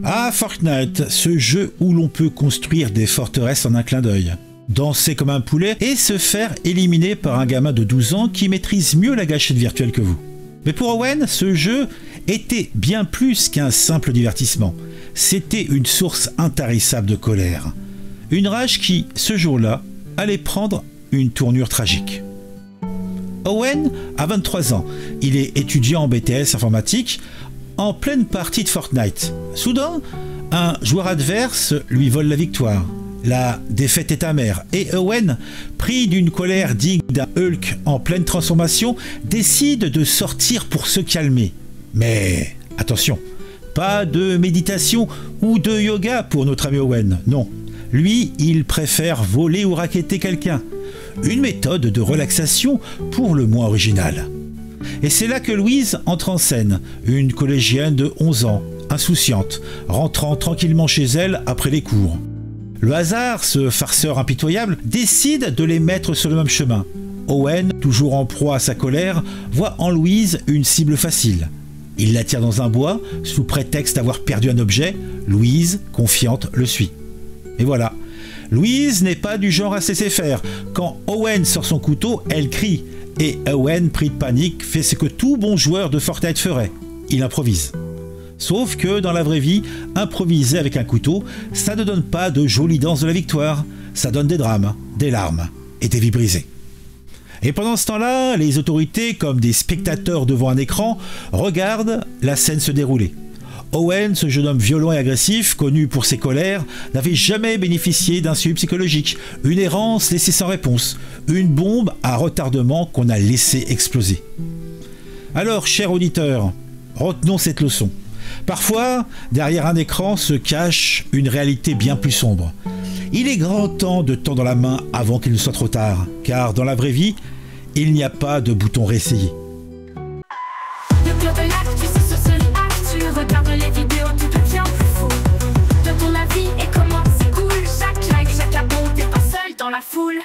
Ah, Fortnite, ce jeu où l'on peut construire des forteresses en un clin d'œil, danser comme un poulet et se faire éliminer par un gamin de 12 ans qui maîtrise mieux la gâchette virtuelle que vous. Mais pour Owen, ce jeu était bien plus qu'un simple divertissement. C'était une source intarissable de colère. Une rage qui, ce jour-là, allait prendre une tournure tragique. Owen a 23 ans. Il est étudiant en BTS informatique en pleine partie de Fortnite. Soudain, un joueur adverse lui vole la victoire. La défaite est amère et Owen, pris d'une colère digne d'un Hulk en pleine transformation, décide de sortir pour se calmer. Mais attention, pas de méditation ou de yoga pour notre ami Owen, non. Lui, il préfère voler ou racketter quelqu'un. Une méthode de relaxation pour le moins originale. Et c'est là que Louise entre en scène, une collégienne de 11 ans, insouciante, rentrant tranquillement chez elle après les cours. Le hasard, ce farceur impitoyable, décide de les mettre sur le même chemin. Owen, toujours en proie à sa colère, voit en Louise une cible facile. Il l'attire dans un bois, sous prétexte d'avoir perdu un objet. Louise, confiante, le suit. Et voilà. Louise n'est pas du genre à se laisser faire. Quand Owen sort son couteau, elle crie. Et Owen, pris de panique, fait ce que tout bon joueur de Fortnite ferait. Il improvise. Sauf que dans la vraie vie, improviser avec un couteau, ça ne donne pas de jolies danses de la victoire. Ça donne des drames, des larmes et des vies brisées. Et pendant ce temps-là, les autorités, comme des spectateurs devant un écran, regardent la scène se dérouler. Owen, ce jeune homme violent et agressif, connu pour ses colères, n'avait jamais bénéficié d'un suivi psychologique, une errance laissée sans réponse, une bombe à retardement qu'on a laissé exploser. Alors, chers auditeurs, retenons cette leçon. Parfois, derrière un écran se cache une réalité bien plus sombre. Il est grand temps de tendre la main avant qu'il ne soit trop tard, car dans la vraie vie, il n'y a pas de bouton réessayer. Regarde les vidéos, tu deviens plus fou. De ton avis et comment c'est cool. Chaque like, chaque abon, t'es pas seul dans la foule.